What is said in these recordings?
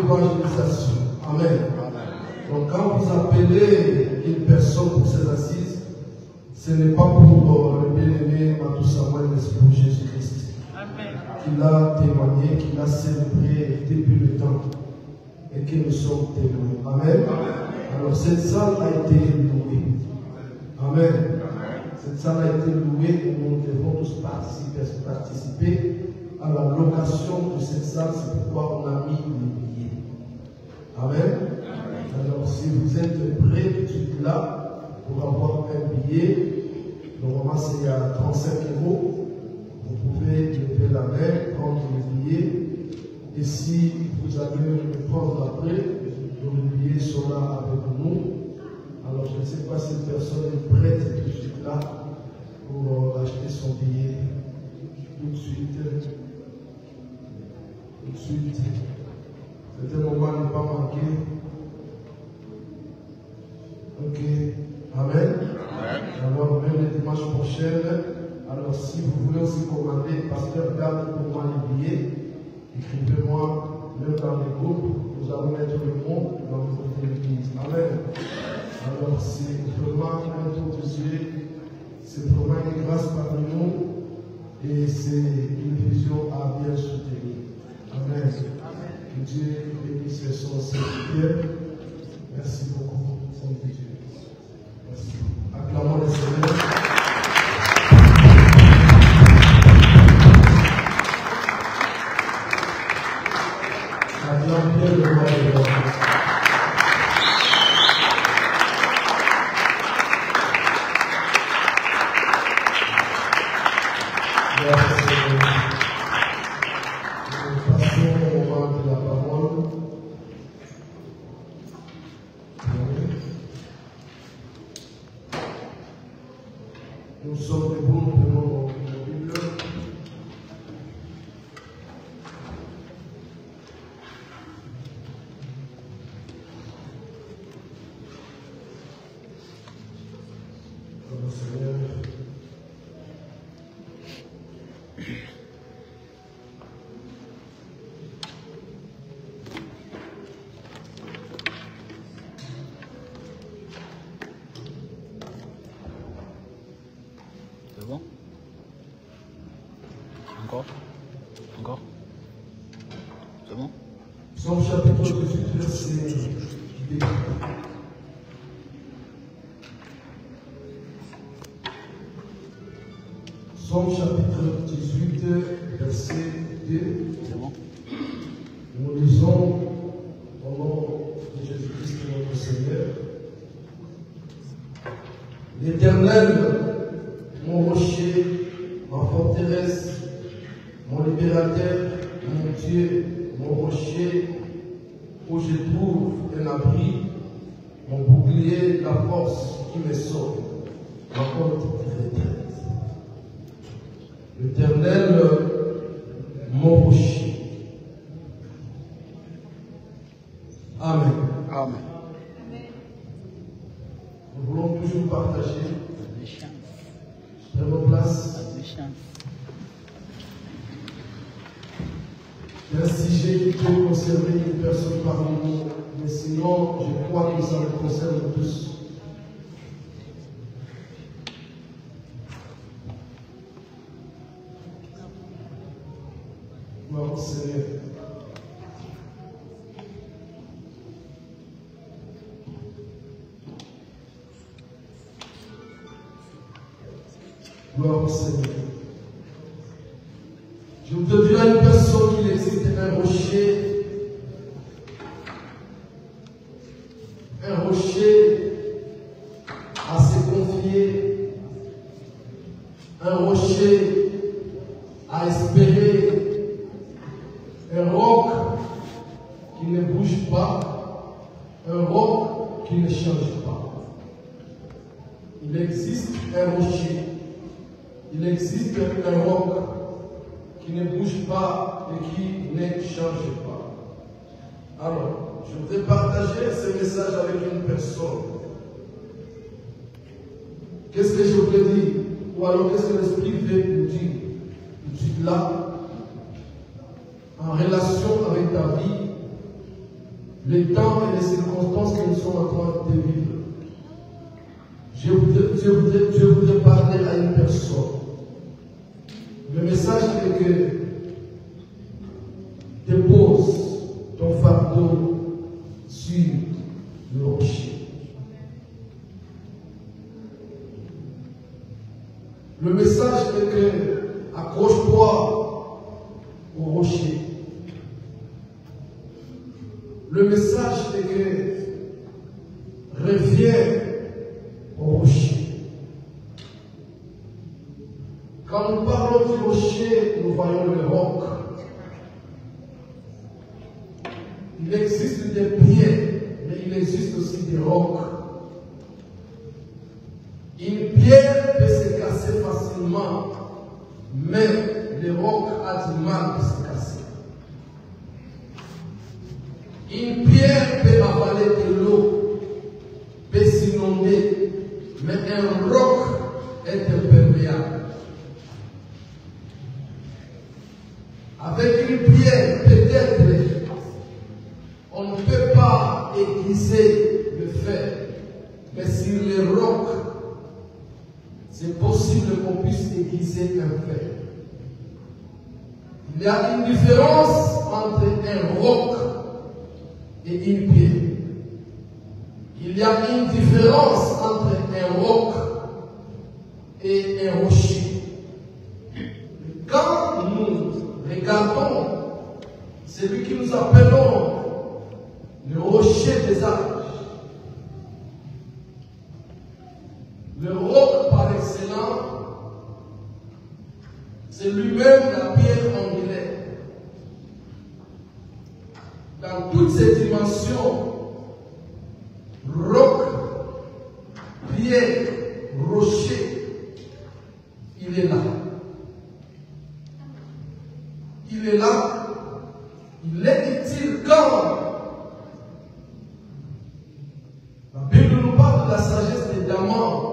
d'évangélisation. Amen. Donc quand vous appelez une personne pour ses assises, ce n'est pas pour le bien-aimé Matou Samuel, mais c'est pour Jésus-Christ. Qu'il a témoigné, qu'il a célébré depuis le temps. Et que nous sommes témoins. Amen. Alors cette salle a été louée. Amen. Cette salle a été louée et nous devons tous participer à la location de cette salle. C'est pourquoi on a mis les billets. Amen. Alors si vous êtes prêts tout de suite là pour avoir un billet, normalement c'est à 35 €. Vous pouvez lever la main, prendre le billet. Et si vous allez le prendre après, les billets sont là avec nous. Alors je ne sais pas si une personne est prête tout de suite là pour acheter son billet. Tout de suite. Tout de suite. C'est un moment à ne pas manquer. Ok. Amen. Alors même le dimanche prochain. Alors si vous voulez aussi commander, pasteur, garde pour moi les billets. Écrivez-moi, même dans les groupes, nous allons mettre le nom dans le groupe de l'église. Amen. Alors, c'est vraiment un tour de Dieu, c'est vraiment une grâce parmi nous et c'est une vision à bien soutenir. Amen. Que Dieu bénisse son serviteur. Merci beaucoup, Saint Dieu. Merci. Acclamons le Seigneur. Nous sommes debout, nous prenons la Bible. Seigneur. C'est bon? Encore? Encore? C'est bon? Psaume chapitre 18, verset 2. Psaume chapitre 18, verset 2. C'est bon? Nous lisons au nom de Jésus-Christ notre Seigneur. L'Éternel, mon rocher, ma forteresse, mon libérateur, mon Dieu, mon rocher, où je trouve un abri, mon bouclier, la force qui me sauve, ma porte de retraite. L'Éternel, mon rocher. Amen. Amen. Nous voulons toujours partager. Prenons place. Merci, j'ai pu conserver une personne parmi nous, mais sinon, je crois que ça nous concerne tous. Gloire au Seigneur. Gloire au Seigneur. Je te dis à une personne qu'il existe un rocher à se confier, un rocher à espérer, un roc qui ne bouge pas, un roc qui ne change pas. Il existe un rocher, il existe un roc qui ne bouge pas et qui ne change pas. Alors, je voudrais partager ce message avec une personne. Qu'est-ce que je voulais dire? Ou alors qu'est-ce que l'Esprit veut nous dire? Tout de suite là, en relation avec ta vie, les temps et les circonstances que nous sommes en train de vivre. Je voudrais parler à une personne. Le message est que dépose ton fardeau sur le rocher. Le message est que accroche-toi au rocher. Le message est que reviens au rocher. Quand nous parlons du rocher, nous voyons le roc. Il existe des pierres, mais il existe aussi des rocs. Une pierre peut se casser facilement, mais le roc a du mal à se casser. Une pierre peut avaler de l'eau, peut s'inonder, mais un roc est imperméable. Avec une pierre, peut-être, on ne peut pas aiguiser le fer, mais sur les rocs, c'est possible qu'on puisse aiguiser un fer. Il y a une différence entre un roc et une pierre. Il y a une différence entre un roc et un rocher. Quand nous regardons celui que nous appelons le rocher des âges, le roc par excellence, c'est lui-même la pierre angulaire. Dans toutes ses dimensions, roc, pierre, rocher, il est là. Il est là. Il est utile quand la Bible nous parle de la sagesse des diamants,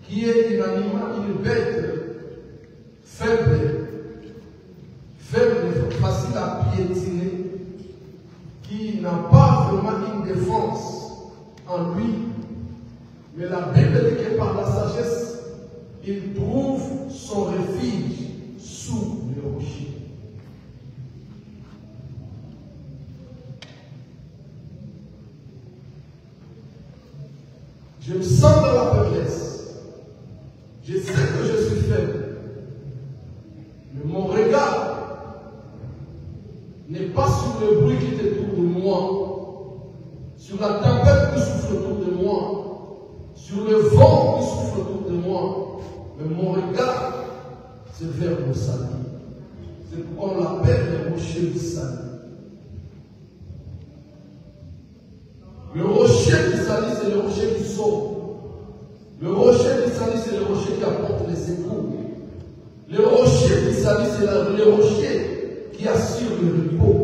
qui est un animal, une bête faible, facile à piétiner, qui n'a pas vraiment une défense en lui. Mais la Bible dit que par la sagesse, il trouve son refuge sous le rocher. Je me sens dans la faiblesse. Je sais que je suis faible. Mais mon regard n'est pas sur le bruit qui est autour de moi, sur la tempête qui souffle autour de moi, sur le vent qui souffle autour de moi. Mais mon regard, c'est vers le salut. C'est pourquoi on l'appelle le rocher du salut. Le rocher du salut, c'est le rocher du saut. Le rocher du salut, c'est le rocher qui apporte les secours. Le rocher du salut, c'est le rocher qui assure le repos.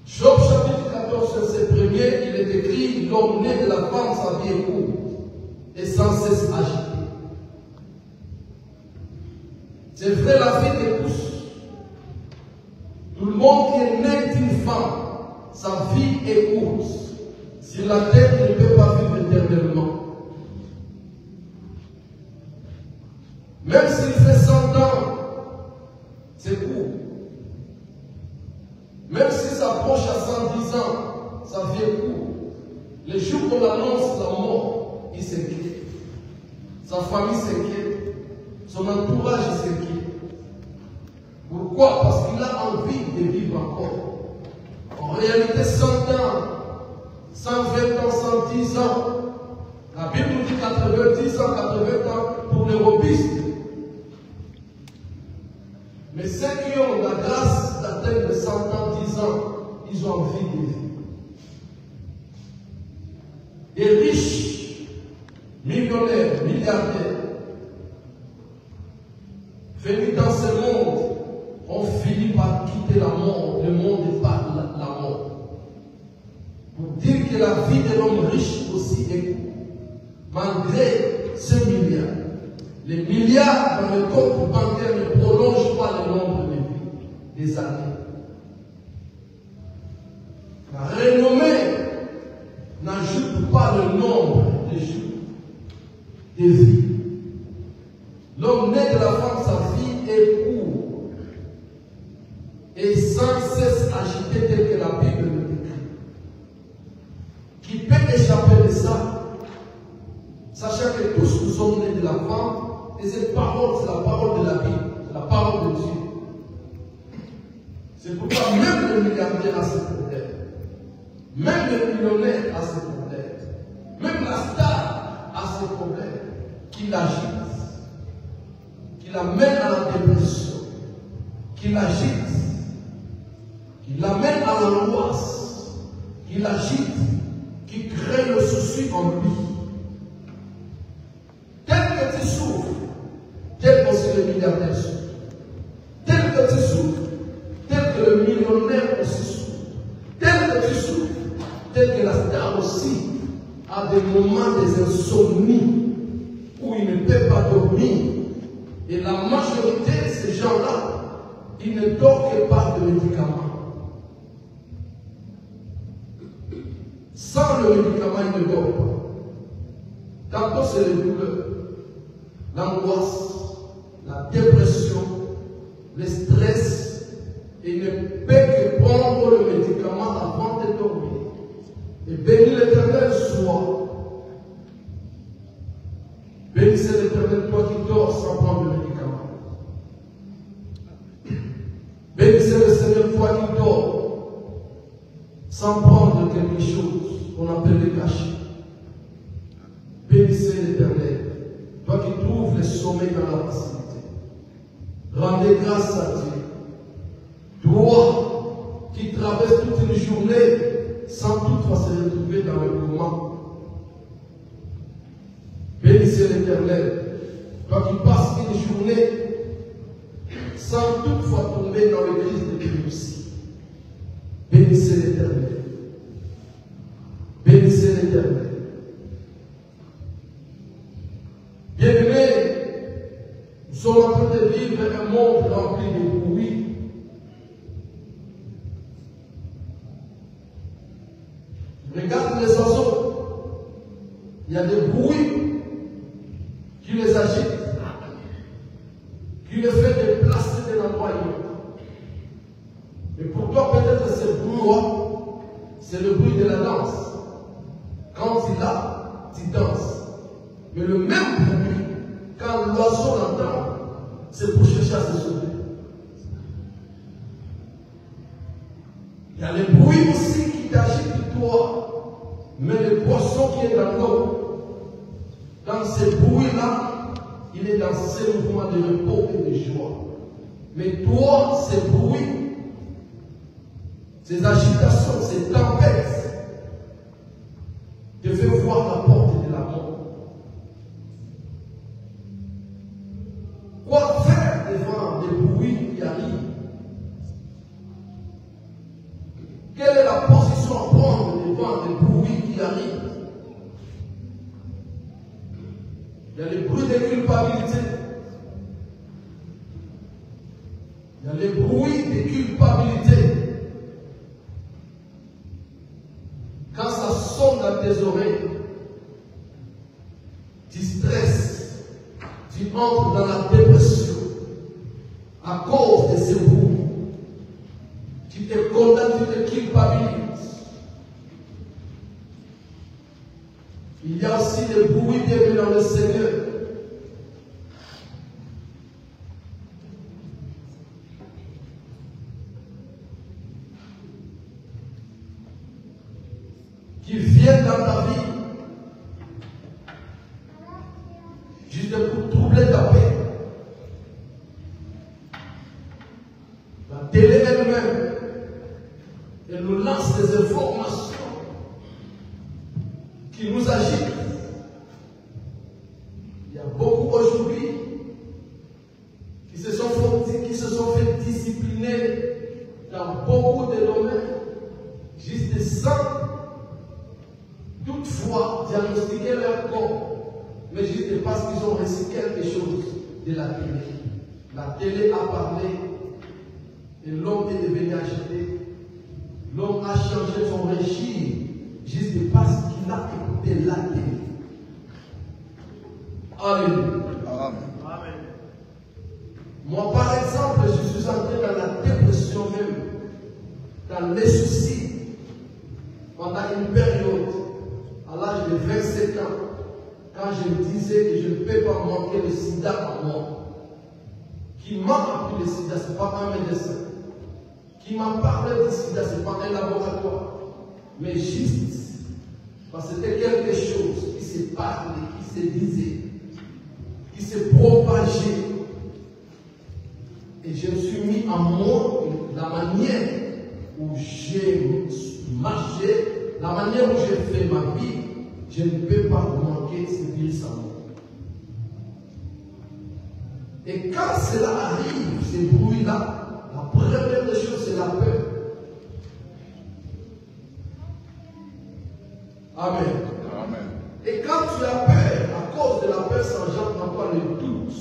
Job chapitre 14, verset 1er, il est écrit: l'homme né de la femme, sa vie est courte et sans cesse agité. C'est vrai, la vie est tous. Tout le monde qui est né d'une femme, sa vie est courte. Sur la terre, il ne peut pas vivre éternellement. Même s'il fait 100 ans, c'est court. Même s'il s'approche à 110 ans, sa vie est courte. Les jours qu'on annonce la mort, il s'inquiète. Sa famille s'inquiète. Son entourage s'inquiète. Pourquoi? Parce qu'il a envie de vivre encore. En réalité, 100 ans, 120 ans, 110 ans. La Bible nous dit 90 ans, 80 ans pour les robustes. Mais ceux qui ont la grâce d'atteindre 100 ans, 10 ans, ils ont envie de vivre. Des riches, millionnaires, milliardaires, venus dans ce monde, ont fini par quitter la mort, le monde par la mort. Pour dire que la vie de l'homme riche aussi est courte. Malgré ce milliard, Les milliards dans le compte bancaire ne prolongent pas le nombre de vies, des années. La renommée n'ajoute pas le nombre de jours, de vies. L'homme né de la femme, sa vie est court et sans cesse agité tel que la Bible le décrit. Qui peut échapper de ça, sachant que tous nous sommes nés de la femme, et cette parole, c'est la parole de la Bible, c'est la parole de Dieu. C'est pourquoi même le milliardaire a ses problèmes, même le millionnaire a ses problèmes, même la star a ses problèmes, qui l'agite, qui l'amène à la dépression, qui l'agite, qui l'amène à l'angoisse, qui l'agite, qui crée le souci en lui. Tel que tu souffres, tel que aussi le milliardaire souffre. Tel que tu souffres, tel que le millionnaire aussi souffre. Tel que tu souffres, tel que la star aussi a des moments des insomnies où il ne peut pas dormir. Et la majorité de ces gens-là, ils ne dorment que par des médicaments. Sans le médicament, ils ne dorment pas. Tantôt c'est les douleurs, l'angoisse, la dépression, le stress, et il ne peut que prendre le médicament avant de dormir. Et béni l'Éternel soit. Bénissez l'Éternel, toi qui dors sans prendre le médicament. Bénissez le Seigneur, toi qui dors sans prendre quelque chose qu'on appelle le cachet. Bénissez l'Éternel, toi qui trouves le sommeil dans la facilité. Rendez grâce à Dieu. Toi qui traverses toute une journée sans toutefois se retrouver dans le moment. Bénissez l'Éternel, toi qui passes une journée sans toutefois tomber dans le crise d'épilepsie. Bénissez l'Éternel. Bénissez l'Éternel. Bien-aimés, nous sommes en train de vivre un monde rempli de bruit. Regarde les oiseaux. Il y a des bruits qui les agitent, qui les fait déplacer d'un endroit à l'autre. Mais pour toi, peut-être ce bruit, c'est le bruit de la danse. Quand il a, tu danses. Mais le même bruit, quand l'oiseau l'entend, c'est pour chercher à se sauver. Il y a le bruit aussi qui t'agite toi, mais le poisson qui est dans l'eau, dans ce bruit-là, il est dans ce mouvement de repos et de joie. Mais toi, ces bruits, ces agitations, ces tempêtes, te fait voir la porte de la mort. Quoi faire devant des bruits qui arrivent? Quelle est la position à prendre devant des bruits qui arrivent? Il y a les bruits de culpabilité. Il y a les bruits de culpabilité. Quand ça sonne dans tes oreilles, tu stresses, tu entres dans la dépression à cause de ces bruits. Tu te condamnes, tu te culpabilises. Il y a aussi des bruits bien dans le Seigneur. Qui viennent dans ta vie juste pour troubler ta paix. La télé elle-même, elle nous lance des informations qui nous agitent. Il y a beaucoup aujourd'hui qui se sont fait discipliner dans beaucoup de domaines, juste sans toutefois diagnostiquer leur corps Mais juste parce qu'ils ont reçu quelque chose de la télé. La télé a parlé et l'homme est devenu agité. L'homme a changé son régime juste parce qu'il a écouté la télé. Alléluia. Amen. Moi, par exemple, je suis entré dans la dépression même, dans les soucis, pendant une période, à l'âge de 27 ans, quand je me disais que je ne peux pas manquer le sida à moi. Qui m'a appris le sida, ce n'est pas un médecin. Qui m'a parlé du sida, ce n'est pas un laboratoire. Mais juste, parce que c'était quelque chose qui s'est parlé, qui se disait, qui s'est propagé. Et je me suis mis à moi la manière où j'ai marché, la manière où j'ai fait ma vie, je ne peux pas manquer ce virus à moi. Et quand cela arrive, ces bruits-là, la première des choses, c'est la peur. Amen. Amen. Et quand tu as peur, à cause de la peur, ça engendre en toi le doute.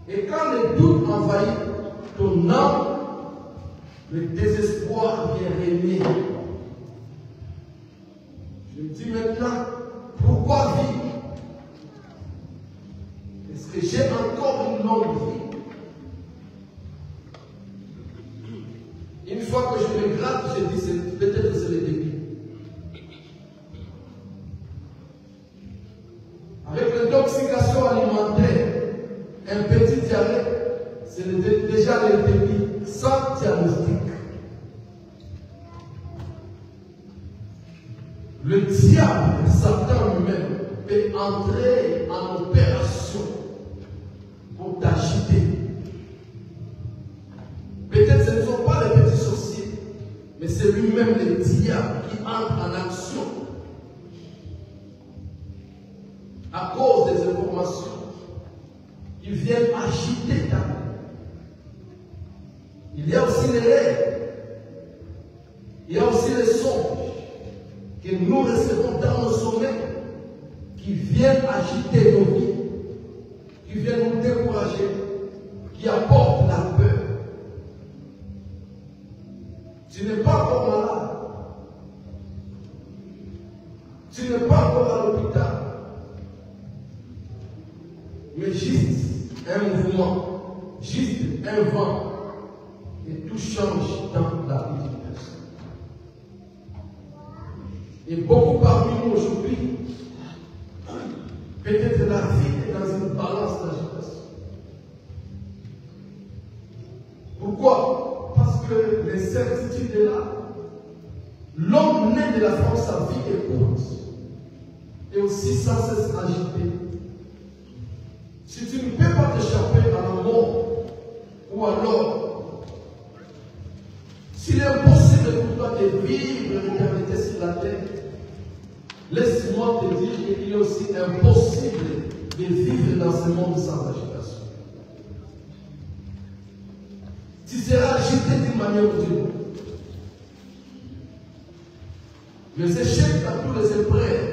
Et quand le doute envahit ton âme, le désespoir vient régner. Je me dis maintenant, pourquoi vivre? Est-ce que j'ai encore une longue vie? Une fois que je me gratte, je dis peut-être que c'est le début. Avec l'intoxication alimentaire, un petit diarrhée, c'est déjà le début sans diagnostic. Le diable, Satan lui-même, peut entrer en opération pour t'agiter. Peut-être ce ne sont pas les petits sorciers, mais c'est lui-même le diable qui entre en action à cause des informations. Ils viennent agiter ta vie. Il y a aussi les rêves. Il y a aussi les songes que nous recevons dans nos sommeils qui viennent agiter nos vies, qui viennent nous décourager, qui apportent la peur. Tu n'es pas encore malade. Tu n'es pas encore à l'hôpital. Mais juste un mouvement, juste un vent, et tout change dans la vie d'une personne. Et beaucoup parmi nous aujourd'hui, peut-être la vie est dans une balance d'agitation. Pourquoi? Parce que l'incertitude est là. L'homme né de la femme, sa vie est courte. Et aussi sans cesse agité. Si tu ne peux pas t'échapper à la mort, ou alors, s'il est impossible pour toi de vivre l'éternité sur la terre, laisse-moi te dire qu'il est aussi impossible de vivre dans ce monde sans agitation. Tu seras agité d'une manière ou d'une autre. Les échecs dans tous les épreuves,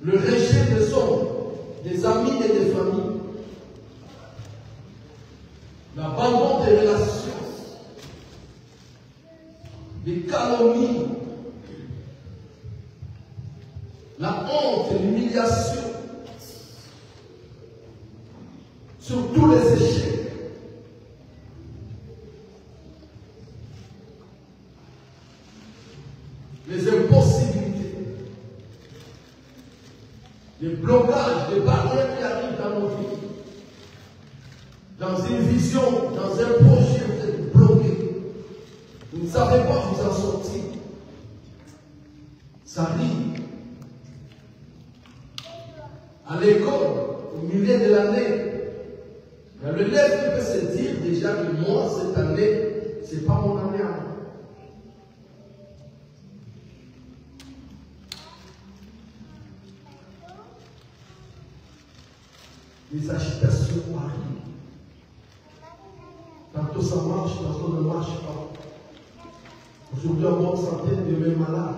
le rejet des hommes, des amis et des familles, l'abandon des relations, des calomnies, la honte et l'humiliation, sur tous les échecs. Les impossibilités, les blocages, les barrières qui arrivent dans nos vies. Dans une vision, dans un projet, vous êtes bloqué. Vous ne savez pas vous en sortir. Ça arrive. À l'école, au milieu de l'année, il y a l'élève qui peut se dire déjà que moi, cette année, ce n'est pas mon année à moi. Les agitations arrivent. Tantôt ça marche, tantôt ne marche pas. Aujourd'hui en bonne santé, demain malade.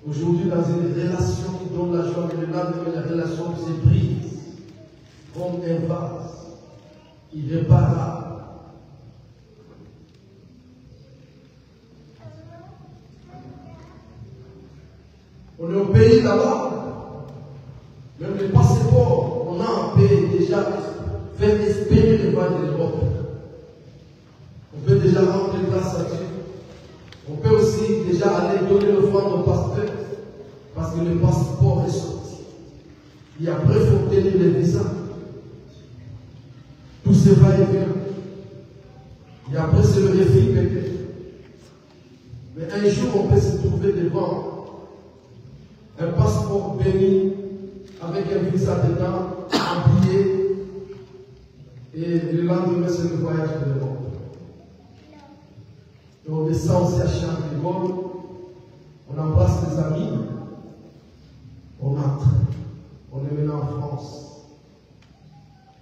Aujourd'hui dans une relation qui donne la joie, mais le lendemain la relation se brise comme un vase irréparable. On est au pays là-bas, même les passeports, on a un pays déjà fait espérer le vent de l'Europe. On peut déjà rendre grâce à Dieu. On peut aussi déjà aller donner l'offrande au pasteur parce que le passeport est sorti. Et après, il faut obtenir le visa. Tout se va et vient. Et après, c'est le refus peut-être. Mais un jour, on peut se trouver devant un passeport béni avec un visa dedans, un billet. Et le lendemain, c'est le voyage de l'Europe. Et on descend aussi à Charles de Gaulle, on embrasse les amis, on entre, on est maintenant en France.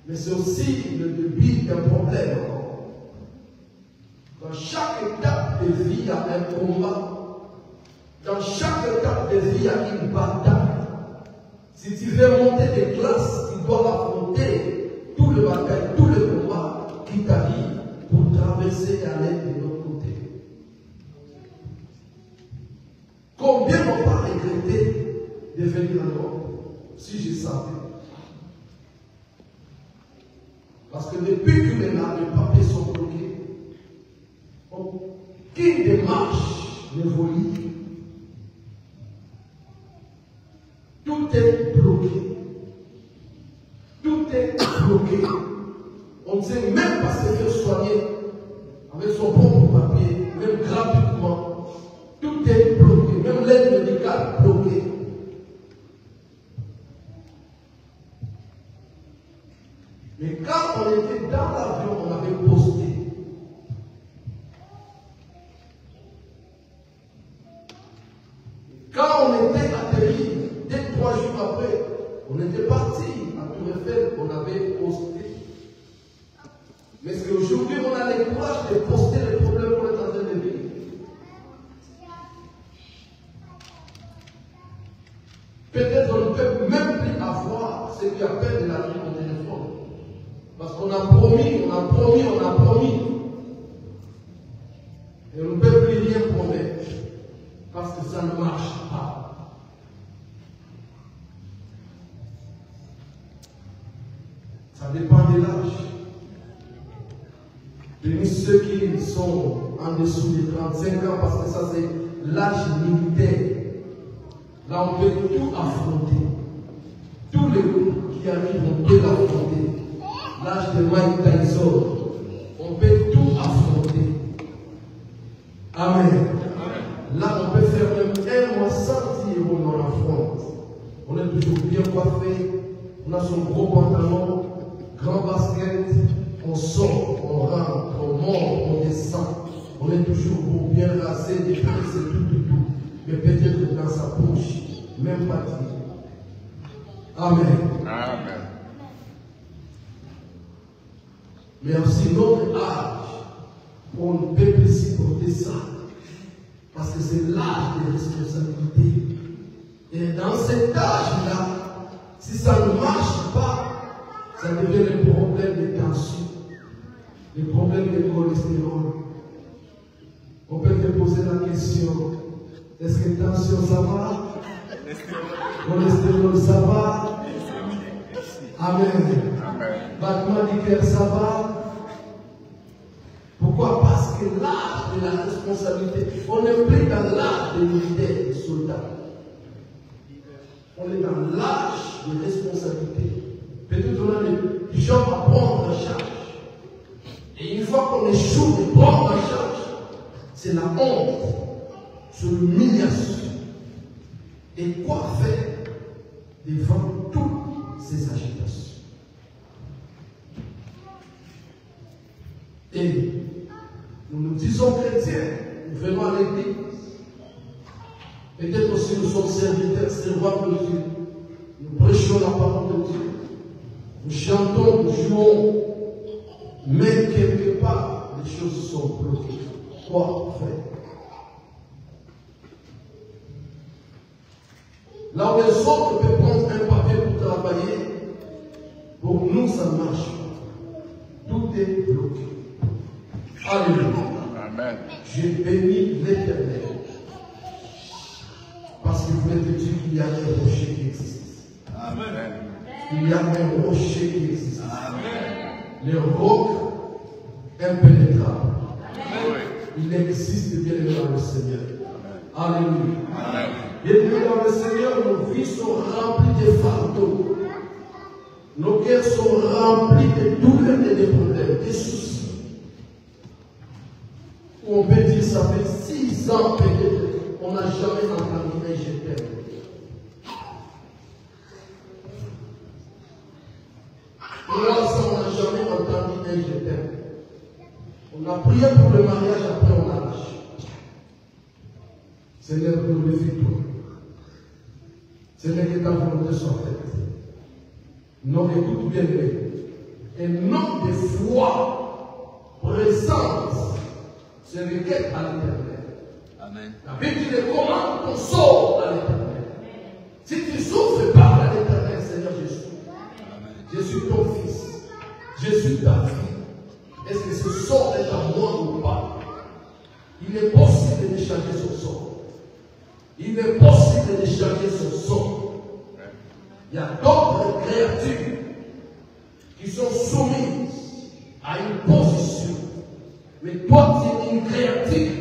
Mais c'est aussi le début d'un problème. Dans chaque étape de vie, il y a un combat. Dans chaque étape de vie, il y a une bataille. Si tu veux monter des classes, tu dois affronter tout le bataille, tout le combat qui t'arrive pour traverser et aller de l'autre côté. Combien n'ont pas regretté de venir en Europe si je savais? Parce que depuis que maintenant les papiers sont bloqués, aucune démarche n'évolue. Tout est bloqué. Tout est bloqué. On ne sait même pas se faire soigner avec son propre papier, même gratuitement. Tout est bloqué. Même l'aide médicale bloquée. Mais quand on était dans l'avion, on avait posté. Quand on était atterri, dès 3 jours après, on était parti à Tour Eiffel, on avait posté. Mais est-ce qu'aujourd'hui, on a le courage de poster les problèmes qu'on est en train de vivre? Peut-être on ne peut même plus avoir ce qui appelle de la vie au téléphone. Parce qu'on a promis, on a promis, on a promis. Et on ne peut plus rien promettre. Parce que ça ne marche pas. Ça dépend de l'âge. De ceux qui sont en dessous de 35 ans, parce que ça c'est l'âge militaire. Là on peut tout affronter. Tous les groupes qui arrivent, on peut l'affronter. L'âge de Mike Tyson, on peut tout affronter. Amen. Là, on peut faire même 1 mois sans dire on en affronte. On est toujours bien coiffé, on a son gros pantalon, grand basket, on sort, on rentre, on monte, on descend. On est toujours bien rasé, des tresses et tout. Mais peut-être dans sa bouche, même pas dire. Amen. Amen. Mais aussi notre âge, on ne peut plus supporter ça. Parce que c'est l'âge des responsabilités. Et dans cet âge-là, si ça ne marche pas, ça devient le problème de tension, le problème de cholestérol. On peut te poser la question, est-ce que tension ça va? Cholestérol ça va? Amen. Battement du cœur ça va? Pourquoi? Parce que l'âge de la responsabilité, on n'est plus dans l'âge des militaires, des soldats. On est dans l'âge de responsabilité. Peut-être on a des gens à prendre en charge. Et une fois qu'on échoue de prendre en charge, c'est la honte, c'est l'humiliation. Et quoi faire devant toutes ces agitations? Et nous nous disons chrétiens, nous venons à l'église. Peut-être aussi nous sommes serviteurs, servants de Dieu. Nous prêchons la parole de Dieu. Nous chantons, nous jouons. Mais quelque part, les choses sont bloquées. Quoi faire? Là où les autres peuvent prendre un papier pour travailler, pour nous ça ne marche pas. Tout est bloqué. Alléluia. Amen. J'ai béni l'Éternel. Parce qu'il voulait te dire qu'il y a un rocher qui existe. Amen. Il y a un rocher qui existe. Amen. Le roc impénétrable. Amen. Il existe bien aimé dans le Seigneur. Alléluia. Amen. Bien aimé dans le Seigneur, nos vies sont remplies de fardeaux. Nos cœurs sont remplis de douleurs et de problèmes, de soucis. On peut dire ça fait 6 ans peut-être, on n'a jamais entendu un je t'aime. 3 ans, on n'a jamais entendu un je t'aime. On a prié pour le mariage, après on a lâché. Seigneur, glorifie-toi. Seigneur, que ta volonté soit faite. Non, écoute bien, un nom de foi présente se requête à l'Éternel. Amen. La Bible dit comment on sort à l'Éternel. Si tu souffres, parle à l'Éternel, Seigneur Jésus. Amen. Je suis ton fils. Je suis ta fille. Est-ce que ce sort est à moi ou pas? Il est possible de changer son sort. Il est possible de changer son sort. Il y a d'autres créatures qui sont soumises à une position. Mais toi, tu es une créature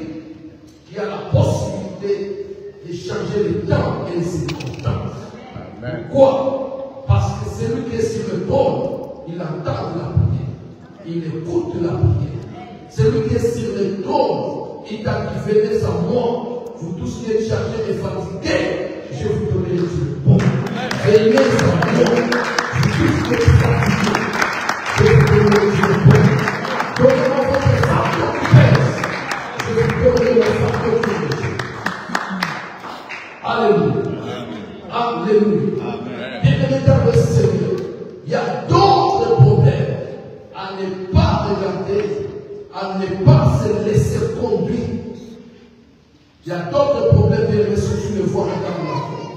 qui a la possibilité de changer le temps et les circonstances. Amen. Pourquoi? Parce que celui qui est sur le trône, il entend la prière. Il écoute la prière. Celui qui est sur le trône, il t'a dit, venez à moi, vous tous qui êtes chargés et fatigués, je vous donnerai le repos. Venez à moi, vous tous qui êtes fatigués, je vous donnerai le repos. Donnez-moi votre fardeau qui pèse, je vous donnerai le fardeau qui pèse. Alléluia. Alléluia. Amen. Bien-aimé dans le Seigneur, il y a d'autres problèmes à ne pas regarder, à ne pas se laisser conduire. Il y a d'autres problèmes, bien-aimé, si tu le vois, regarde la vie.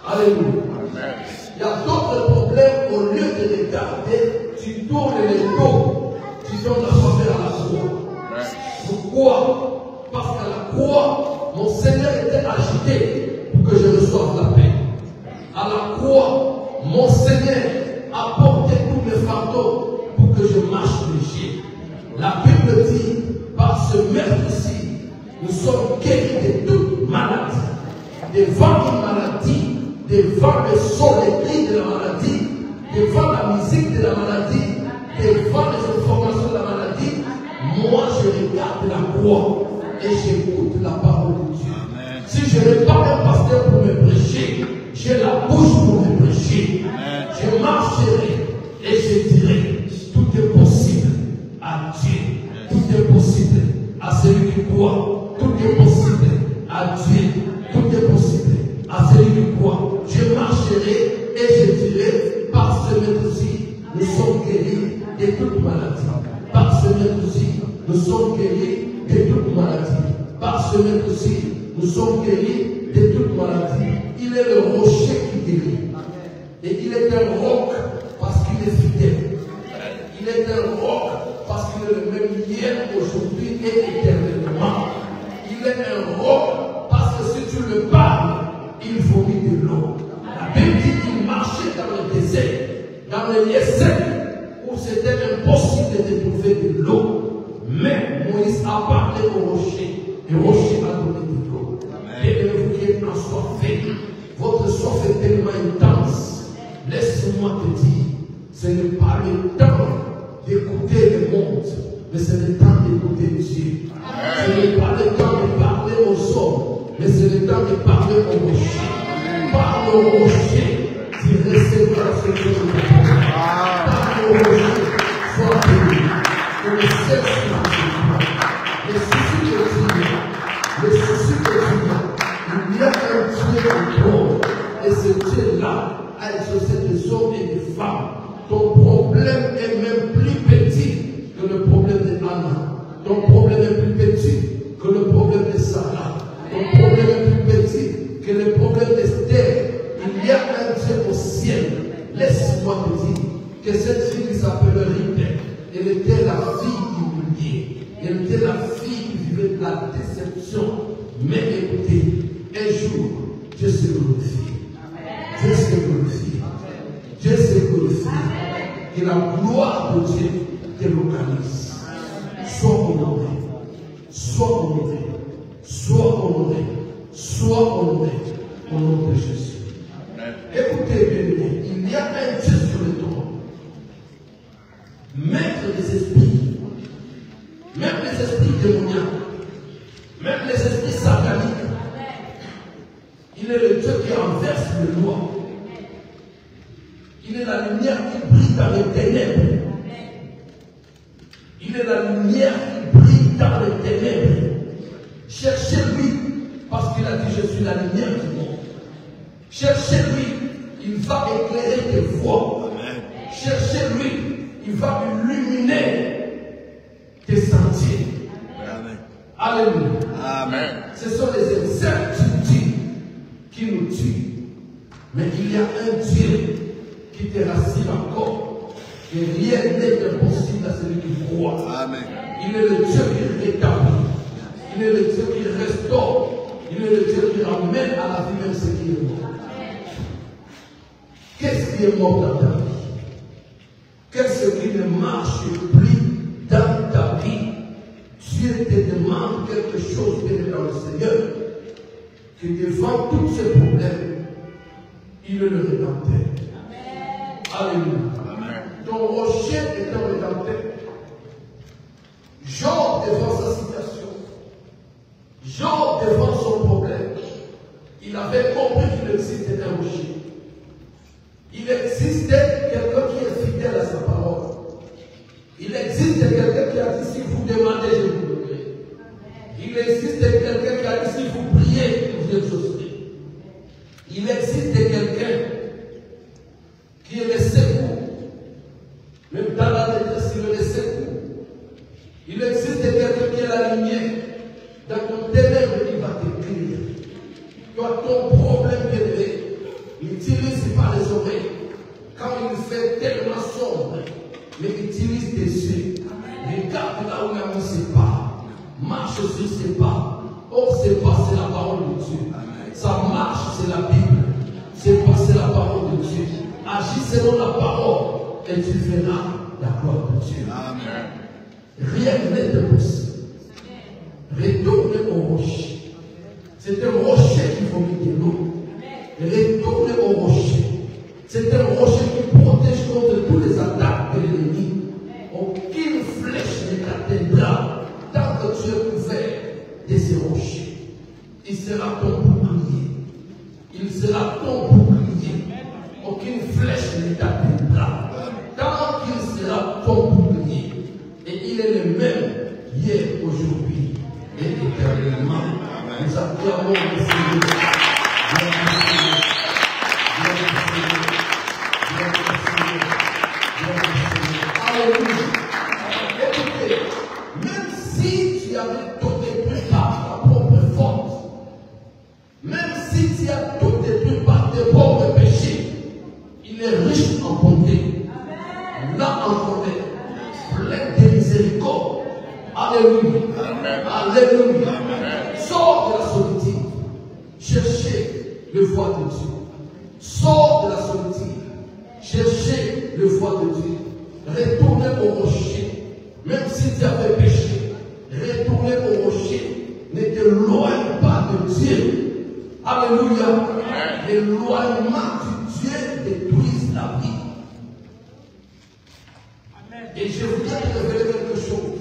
Alléluia. Amen. Il y a d'autres problèmes, au lieu de regarder, tu tournes les dos, tu donnes la faveur à la croix. Amen. Pourquoi? Parce qu'à la croix, mon Seigneur était agité pour que je reçoive la paix. À la croix, mon Seigneur a porté tous mes fardeaux pour que je marche léger. La Bible dit, par ce meurtre-ci, nous sommes guéris de toute maladie. Devant une maladie, devant le son, les cris de la maladie, devant la musique de la maladie, devant les informations de la maladie, moi je regarde la croix et j'écoute la parole de Dieu. Amen. Si je n'ai pas un pasteur pour me prêcher, j'ai la bouche pour me prêcher. Amen. Je marcherai et je dirai, tout est possible à Dieu. Tout est possible à celui qui croit. Tout est possible à Dieu. Tout est possible à celui qui croit. Je marcherai et je dirai, par ce maître-ci, nous sommes guéris de toute maladie. Par ce maître-ci, nous sommes guéris de toute maladie. Par ce maître-ci, nous sommes guéris de toute maladie. Il est le rocher qui guérit. Et il est un roc parce qu'il est fidèle. Il est un roc parce qu'il est le même hier, aujourd'hui et éternellement. Il est un roc parce que si tu le parles, il vomit de l'eau. La Bible dit qu'il marchait dans le désert, dans le lieu sec, où c'était impossible de trouver de l'eau. Mais Moïse a parlé au rocher, et le rocher a donné de l'eau. Et vous qui êtes assoiffés, votre soif est tellement intense. Laisse-moi te dire, ce n'est pas le temps d'écouter le monde, mais c'est le temps d'écouter Dieu. Ce n'est pas le temps de parler aux hommes, mais c'est le temps de parler au rocher. Parle au rocher, tu recevras ce que tu veux. Parle au rocher, sois béni. Que le ciel soit béni. Les soucis que tu as, les soucis que tu as, il y a un Dieu au trône. Et ce Dieu-là a exaucé des hommes et des femmes. Ton problème est même plus petit que le problème de Elle était la fille humiliée. Elle était la fille qui vivait de la déception. Mais écoutez, un jour, Dieu s'est glorifié. Dieu s'est glorifié. Dieu s'est glorifié. Et la gloire de Dieu te localise. Sois honoré. Sois honoré. Sois honoré. Sois honoré. Au nom de Jésus. Écoutez, bien-aimés, il y a un Dieu sur le trône. Maître des esprits. Même les esprits démoniaques. Même les esprits sataniques. Il est le Dieu qui renverse le loi. Il est la lumière qui brille dans les ténèbres. Il est la lumière qui brille dans les ténèbres. Cherchez-lui, parce qu'il a dit je suis la lumière du monde. Cherchez-lui, il va éclairer tes voies. Cherchez-lui, il va illuminer tes sentiers. Amen. Alléluia. Amen. Ce sont les incertitudes qui nous tuent. Mais il y a un Dieu qui te rassure encore. Et rien n'est impossible à celui qui croit. Amen. Il est le Dieu qui rétablit. Il est le Dieu qui restaure. Il est le Dieu qui ramène à la vie même ce qui est mort. Qu'est-ce qui est mort dans ta vie? Qu'est-ce qui ne marche plus dans ta vie? Dieu te demande quelque chose qui est dans le Seigneur, que devant tous ces problèmes, il est le Rédempteur. Alléluia. Amen. Ton rocher est un Rédempteur. Job devant sa situation, Job devant son problème, il avait compris qu'il existait un rocher. Il existait quelqu'un qui est fidèle à sa parole. Il existe quelqu'un qui a dit si vous demandez, je vous donnerai. Il existe quelqu'un qui a dit si vous priez, vous exaucerez. Il existe quelqu'un qui est le secours. Même dans la détresse, il est le secours. Il existe quelqu'un qui est la lumière. Dans ton ténèbre, il va t'écrire. Toi, ton problème élevé, il utilise pas les oreilles. Quand il fait tellement sombre, mais utilise tes yeux. Regarde là où la vie se part. Marche sur ses pas. Or, ses pas, c'est la parole de Dieu. Sa marche, c'est la Bible. Ses pas, c'est la parole de Dieu. Agis selon la parole et tu verras la gloire de Dieu. Amen. Rien n'est impossible. Retournez au rocher. C'est un rocher qui vomit de l'eau. Retournez au rocher. C'est un rocher qui protège contre tous les attaques de l'ennemi. Aucune flèche ne t'atteindra tant que tu es couvert de ces rochers. Il sera ton bouclier. Il sera ton bouclier. Aucune flèche ne t'atteindra tant qu'il sera ton bouclier. Et il est le même hier, aujourd'hui et éternellement. Nous acclamons le Seigneur. Alléluia. Écoutez, même si tu avais tout détruit par ta propre faute, même si tu as tout détruit par tes propres péchés, il est riche en bonté, là en colère, plein de miséricorde. Alléluia. Alléluia. Sors de la solitude. Cherchez le voie de Dieu. Sors de la solitude. Cherchez le voie de Dieu. Retournez au rocher. Même si tu avais péché, retournez au rocher. Ne t'éloigne pas de Dieu. Alléluia. L'éloignement du Dieu détruit la vie. Et je voudrais te révéler quelque chose.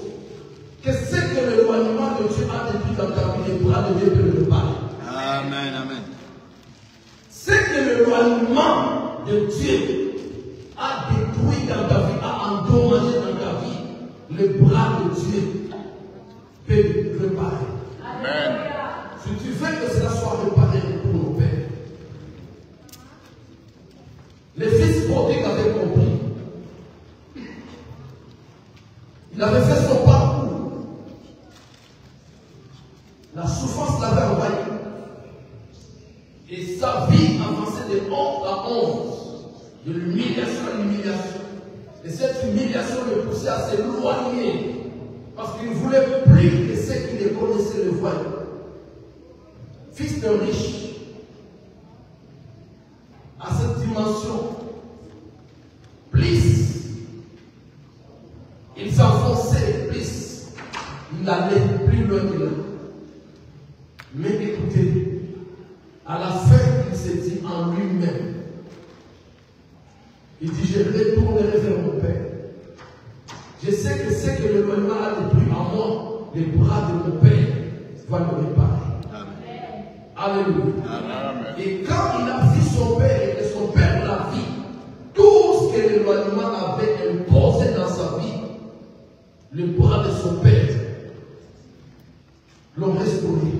Que c'est que l'éloignement de Dieu a détruit dans ta vie, les bras de Dieu te le parler. Amen, amen. C'est que l'éloignement de Dieu a détruit dans ta vie, a endommagé dans ta vie, le bras de Dieu peut réparer. Amen. Si tu veux que cela soit réparé pour nos pères. Le fils prodigue avait compris. Il avait fait son parcours. La souffrance l'avait envahi. Et sa vie avançait de honte à honte, de l'humiliation à l'humiliation. Et cette humiliation le poussait à s'éloigner. Parce qu'il ne voulait plus que ceux qui les connaissaient le voient. Fils d'un riche, à cette dimension, plus il s'enfonçait, plus il allait plus loin que là. Mais écoutez, à la fin, il s'est dit en lui-même, il dit, je retournerai vers mon Père. Je sais que ce que l'éloignement a détruit en moi, les bras de mon Père vont le réparer. Alléluia. Amen. Et quand il a vu son Père et que son Père l'a vu, tout ce que l'éloignement avait imposé dans sa vie, les bras de son Père l'ont restauré,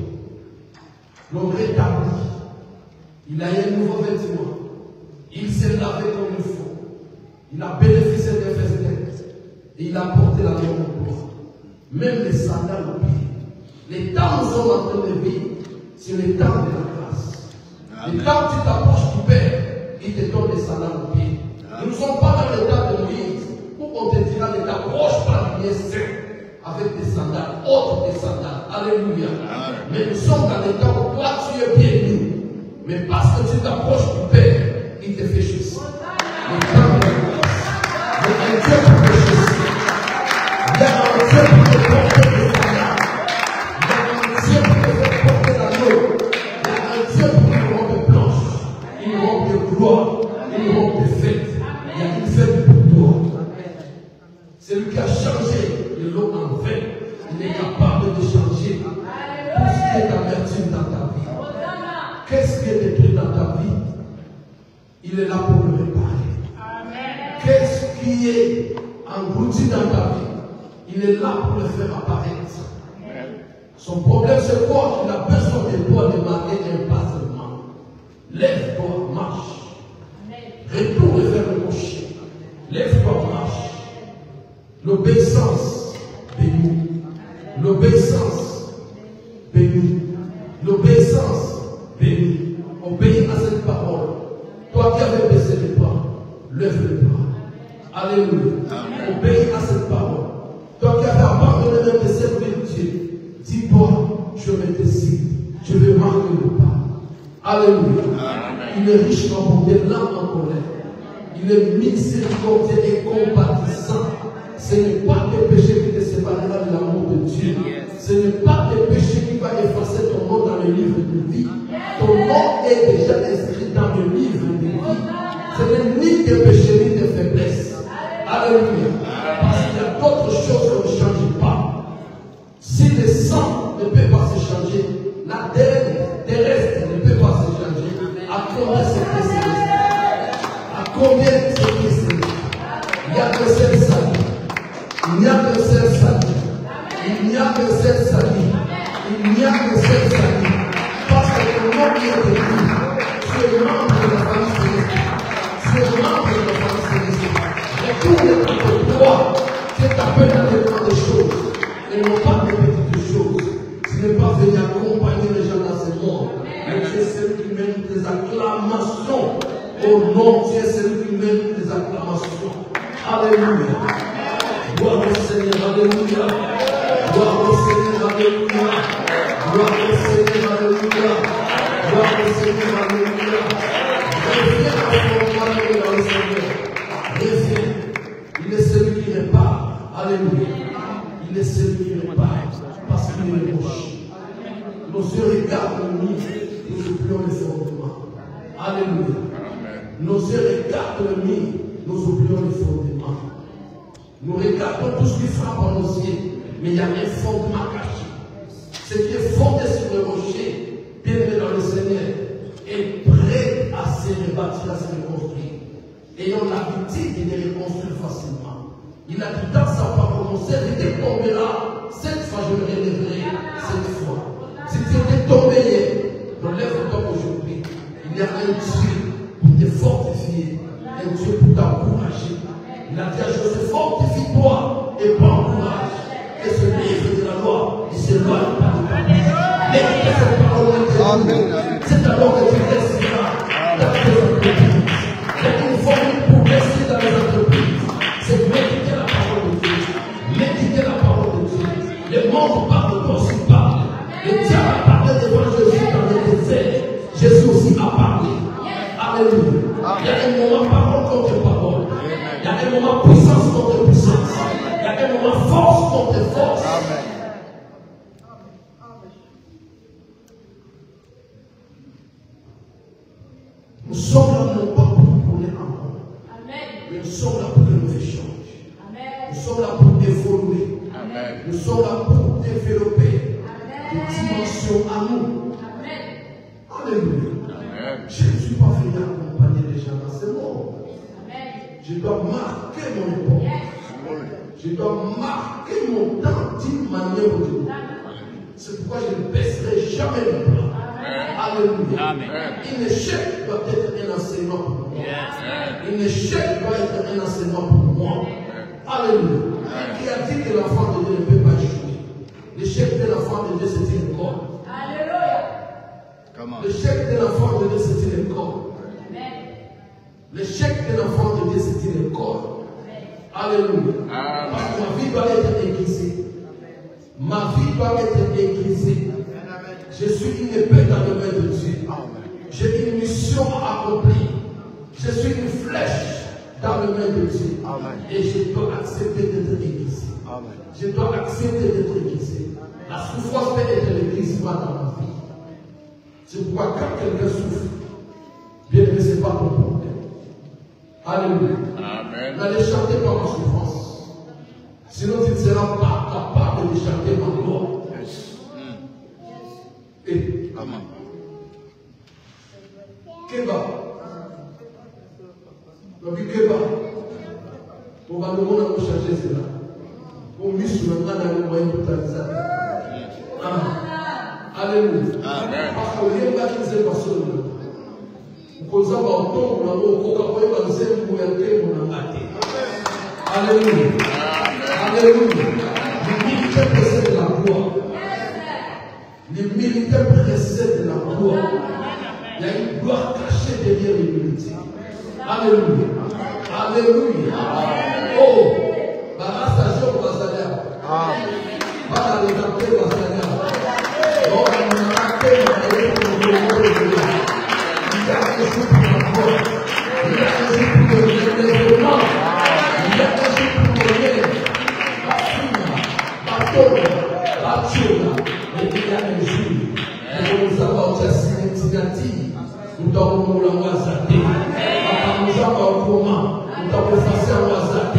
l'ont rétabli. Il a eu un nouveau vêtement. Il s'est lavé comme il faut. Il a bénéficié des festin. Et il a porté la même gloire. Même les sandales au pied. Les temps nous sommes en train de vivre, c'est le temps de la grâce. Et quand tu t'approches du Père, il te donne des sandales au pied. Nous ne sommes pas dans le temps de Moïse, où on te dira ne t'approche pas du bien saint avec des sandales, autres des sandales. Alléluia. Mais nous sommes dans le temps où toi tu es bienvenu. Mais parce que tu t'approches du Père, il te fait chasser. Le temps de la grâce. Il y a un Dieu pour te chasser. Il y a un Dieu pour te porter des sandales. Il y a un Dieu pour te faire porter l'anneau. Il y a un Dieu pour une robe blanche, une robe de gloire, une robe de fête. Il y a une fête pour toi. C'est lui qui a changé de l'eau en vin. Il est capable de changer tout ce qui est amertume dans ta vie. Qu'est-ce qui est détruit dans ta vie? Il est là pour le réparer. Qu'est-ce qui est englouti dans ta vie? Il est là pour le faire apparaître. Son problème c'est quoi? Il a besoin de toi de marquer un pas seulement. Lève-toi, marche. Retourne vers le rocher. Lève-toi, marche. L'obéissance bénie. L'obéissance bénie. L'obéissance bénie. Obéis à cette parole. Toi qui avais baissé les bras, lève les bras. Alléluia. Obéis à cette parole. Toi qui avais abandonné de servir Dieu, dis-toi, je me décide. Je vais marquer le pas. Alléluia. Il est riche en bonté, lent en colère. Il est miséricordieux et compatissant. Ce n'est pas tes péchés qui te séparera de l'amour de Dieu. Ce n'est pas tes péchés qui va effacer ton nom dans le livre de vie. Ton nom est déjà inscrit dans le livre de vie. Ce n'est ni tes péchés ni tes faiblesses. Alléluia. Parce qu'il y a d'autres choses qu'on ne change pas. Si le sang ne peut pas se changer, la terrestre ne peut pas se changer. À combien c'est que c'est? À combien c'est que c'est? Il n'y a que seul salut. Il n'y a que seul salut. Il n'y a que seul salut. Il n'y a que seul salut. Parce que le nom qui est écrit, c'est le membre de la famille céleste. C'est le membre de la famille céleste. Retourne contre toi, qui est appelé dans les grandes choses, et non pas des petites choses. Ce n'est pas venir accompagner les gens dans ce monde, mais tu es celui qui mène des acclamations. Oh non, tu es celui qui mène des acclamations. Alléluia. Gloire au Seigneur, alléluia. Gloire au Seigneur, alléluia. Gloire au Seigneur, alléluia. Gloire au Seigneur, alléluia. Reviens dans le Seigneur. Reviens. Il est celui qui répare. Alléluia. Il est celui qui répare. Parce qu'il est rocher. Nos yeux regardent le mur. Nous oublions les fondements. Alléluia. Nos yeux regardent le mur. Nous oublions les fondements. Nous regardons tout ce qui frappe en nos yeux. Mais il y a un fondement caché. Ce qui est fondé sur le rocher, bien dans le Seigneur, est prêt à se rebâtir, à se reconstruire. Ayant l'habitude de les reconstruire facilement. Il a dit dans sa parole, mon Seigneur, il est tombé là. Cette fois, je me relèverai. Cette fois. Si tu étais tombé hier, relève-toi aujourd'hui. Il y a un Dieu pour te fortifier. Un Dieu pour t'encourager. Il a dit à Joseph, fortifie-toi et prends courage. Et ce livre de la loi, il s'éloigne pas de toi. L'écoutez cette parole de c'est alors que tu resteras dans tes entreprises. C'est une formule pour rester dans les entreprises. C'est Alléluia. Il y a un moment parole contre parole. Il y a un moment puissance contre puissance. Il y a un moment force contre force. Nous sommes là non pas pour qu'on ait un monde. Mais nous sommes là pour que nous échanges. Nous sommes là pour évoluer. Nous sommes là pour développer des dimensions à nous. Alléluia. Je ne suis pas venu accompagner les gens dans ce monde. Je dois marquer mon époque. Je dois marquer mon temps d'une manière ou d'une autre. C'est pourquoi je ne baisserai jamais le plan. Alléluia. Une échec doit être un enseignement pour moi. Une échec doit être un enseignement pour moi. Alléluia. Qui a dit que l'enfant de Dieu ne peut pas échouer? L'échec de l'enfant de Dieu, c'est une école. L'échec de l'enfant de Dieu, c'est une école. L'échec de l'enfant de Dieu, c'est une école. Alléluia. Parce que ma vie doit être aiguisée. Ma vie doit être aiguisée. Je suis une épée dans le main de Dieu. J'ai une mission à accomplir. Je suis une flèche dans le main de Dieu. Et je dois accepter d'être aiguisé. Je dois accepter d'être aiguisé. La souffrance peut être l'aiguisement dans ma vie. C'est pourquoi quand quelqu'un souffre, bien que ce n'est pas ton problème. Alléluia. N'allez chanter pas ma souffrance. Sinon tu ne seras pas capable de chanter ma gloire. Et Amen. Keba. Donc Keba. On va nous changer cela. On mise sur le plan de moyen pour ça. Alléluia. Parce que rien va qui s'est passé. Nous avons entendu Alléluia. Alléluia. Les militaires précèdent la gloire. Les militaires précèdent la gloire. Il y a une gloire cachée derrière les militaires. Alléluia. Alléluia. Oh, Barassa Job Basalia. Bala les appels Basalia. Oh, on a appelé pour le il y a un jour pour la gloire. Il y a un jour pour le développement. Il y a un jour pour le la fille, la tôle, la tiola. Mais il y a un jour. Et nous avons déjà signé nous avons la moisade. Nous avons comment nous avons effacé la moisade.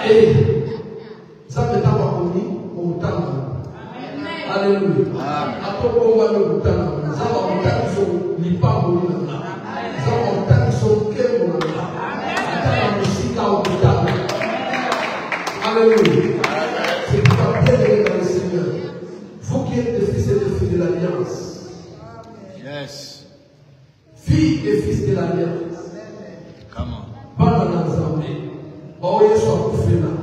Et ça ne t'a pas connu au temps. Alléluia. À ton combat, nous avons nous avons ni pas connu. Nous avons tant de quel moment. Alléluia. C'est pour ta bien dans le Seigneur. Vous qui êtes des fils et des filles de l'Alliance. Yes. Filles et fils de l'Alliance. Come on. Pas dans l'ensemble. Oh, Jésus a tout fait là.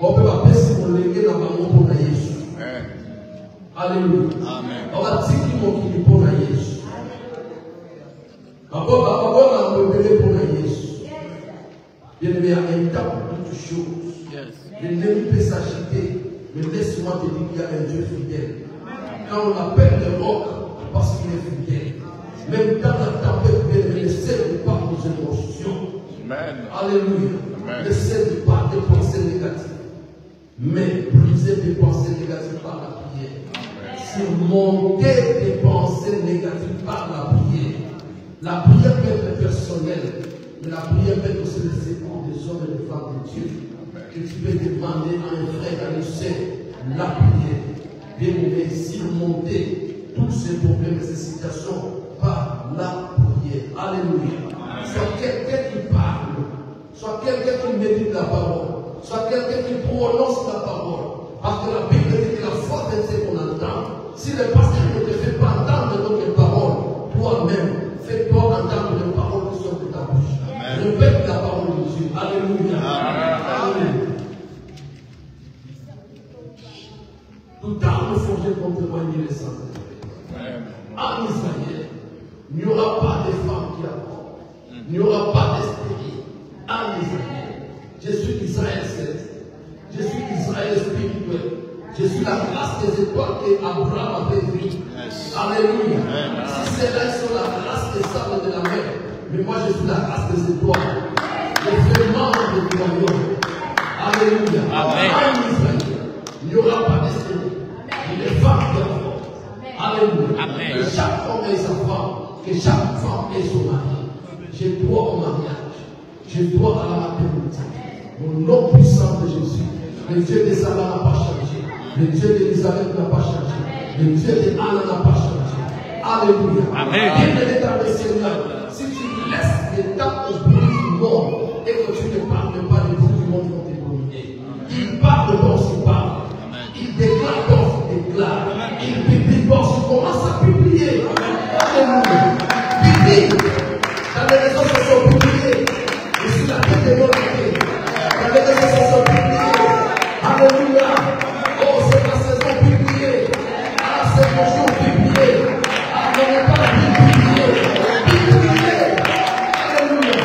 On peut pas passer mon légué dans ma main pour la Jésus. Alléluia. Amen. On va dire qu'il m'a dit pour la Jésus. D'abord, on va me pour la Jésus. Bien aimé, il y a un temps pour toutes choses. L'ennemi peut s'agiter, mais laisse-moi te dire qu'il y a un Dieu fidèle. Quand on appelle le roc, parce qu'il est fidèle. Même dans la tempête, ne cède pas aux émotions. Alléluia. Ne cède pas des pensées négatives. Mais briser des pensées négatives par la prière. Surmonter des pensées négatives par la prière. La prière peut être personnelle, mais la prière peut être aussi le secours des hommes et des femmes de Dieu. Que tu peux demander à un frère, à une sœur, la prière. Bien aimé, surmonter tous ces problèmes et ces situations par la prière. Alléluia. Soit quelqu'un qui parle, soit quelqu'un qui médite la parole, soit quelqu'un qui prononce la parole. Parce que la Bible dit que la foi de ce qu'on entend. Si le pasteur ne te fait pas entendre d'autres paroles, toi-même, fais-toi entendre les paroles qui sont de ta bouche. Répète la parole de Dieu. Alléluia. Amen. Tout arme forgée contre moi ni les sangs. En Israël, il n'y aura pas de femmes qui apportent. Il n'y aura pas d'esprit. En Israël, je suis Israël céleste. Je suis Israël spirituel. Je suis la grâce des étoiles que Abraham avait vue. Alléluia. Si c'est là sur la grâce des sables de la mer, Mais moi, je suis la race des étoiles. Je fais membre de royaume. Alléluia. Amen. En Israël, il n'y aura pas d'espoir. Il est femme qui a fort. Alléluia. Amen. Que chaque homme ait sa femme. Que chaque femme ait son mari. J'ai droit au mariage. J'ai droit à la maternité. Au nom puissant de Jésus. Le Dieu de Sarah n'a pas changé. Le Dieu d'Élisabeth n'a pas changé. Le Dieu d'Anna n'a pas changé. Alléluia. Amen. Bien-aimé dans le Seigneur, si tu laisses les temps au bruit du monde et que tu ne parles pas des bruits du monde qui vont te dominer, il parle donc il parle. Il déclare donc il déclare. Il publie donc il commence à publier. Alléluia. Publie. Dans les réseaux sociaux, publier. Je suis la tête de l'autre côté. Dans les réseaux sociaux, publier. Alléluia. Oh, c'est la saison publiée. Ah, c'est mon jour publié. Ah, on n'est pas publié. Publié. Alléluia.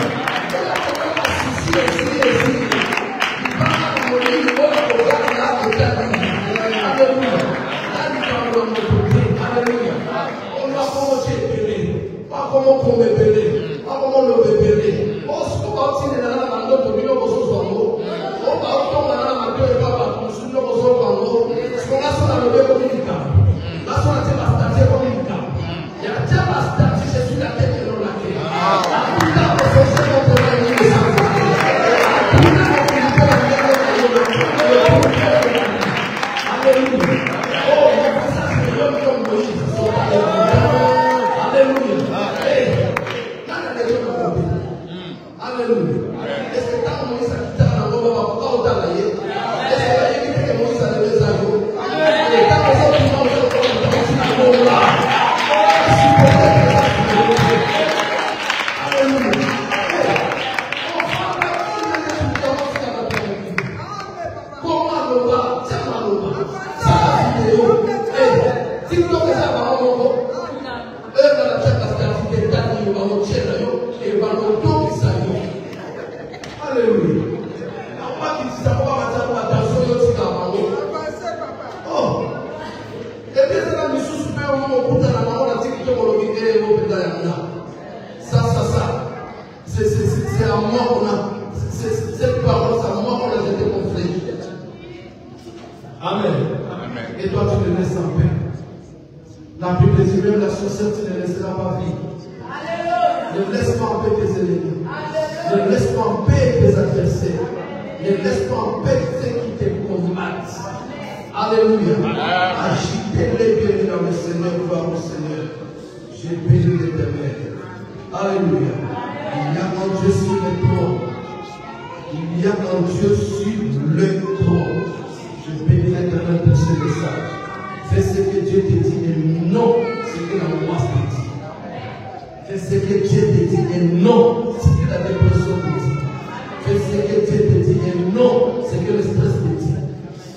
C'est à moi qu'on a, cette parole, c'est à moi qu'on a été conflit. Amen. Et toi, tu te laisses en paix. La Bible dit même la sorcière, tu ne laisseras pas vivre. Ne laisse pas en paix tes ennemis. Ne laisse pas en paix tes adversaires. Ne laisse pas en paix ceux qui te combattent. Alléluia. Agitez-les bien dans le Seigneur, gloire au Seigneur. J'ai béni l'Éternel. Alléluia. Il y a un Dieu sur le trône. Il y a un Dieu sur le trône. Je bénis l'Éternel pour ce message. Fais ce que Dieu te dit et non ce que la loi te dit. Fais ce que Dieu te dit et non ce que la dépression te dit. Fais ce que Dieu te dit et non ce que le stress te dit.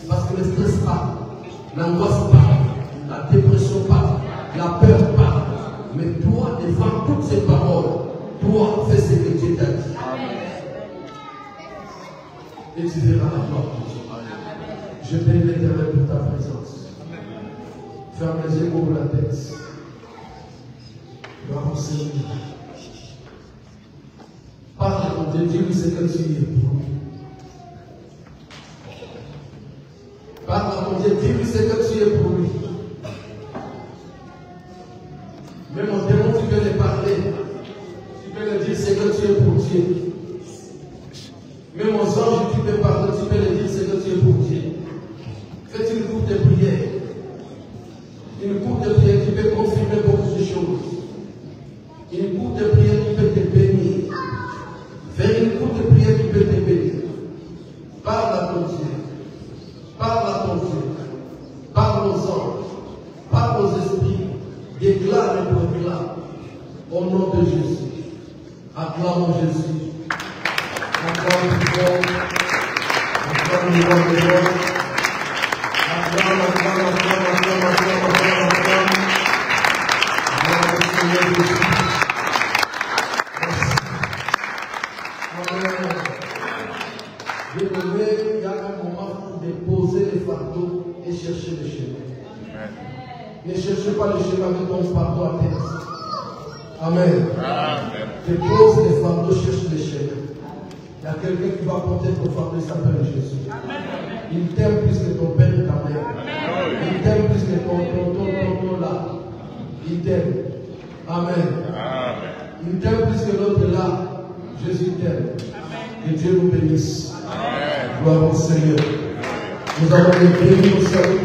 Parce que le stress part, l'angoisse part, la dépression part, la peur part. Mais toi, devant toutes ces paroles, toi, fais ce que Dieu t'a dit. Et tu verras la gloire de Dieu. Je bénis l'Éternel pour ta présence. Ferme les yeux pour la tête. Gloire au Seigneur. Parle à ton Dieu, dis-lui ce que tu es pour lui. Parle à ton Dieu, dis-lui ce que tu es pour lui. Même en démon, tu peux lui parler. Tu peux lui dire ce que tu es pour Dieu. Même aux anges, tu peux parler, tu peux lui dire ce que tu es pour Dieu. Fais une courte prière. Une courte prière qui peut confirmer beaucoup de choses. Une courte prière qui peut te bénir. Fais une courte prière qui peut te bénir. Parle à ton Dieu. Parle à ton Dieu. Parle aux anges. Parle aux esprits. Déclare et proclame. Au nom de Jésus. Acclamons Jésus. Acclamons Dieu. Acclamons le roi des rois. Acclame, acclame, acclame, acclame, acclame, acclame, acclame. Acclame le Seigneur Jésus. Amen. Bien-aimé, il y a un moment pour déposer les fardeaux et chercher le chemin. Ne cherchez pas le chemin avec ton fardeau à tête. Amen. Dépose les fardeaux, cherche les chemins. Il y a quelqu'un qui va porter ton fardeau, il s'appelle Jésus. Il t'aime plus que ton père et ta mère. Il t'aime plus que ton là. Il t'aime. Amen. Il t'aime plus que l'autre là. Jésus t'aime. Que Dieu nous bénisse. Gloire au Seigneur. Nous avons été bénis au salut.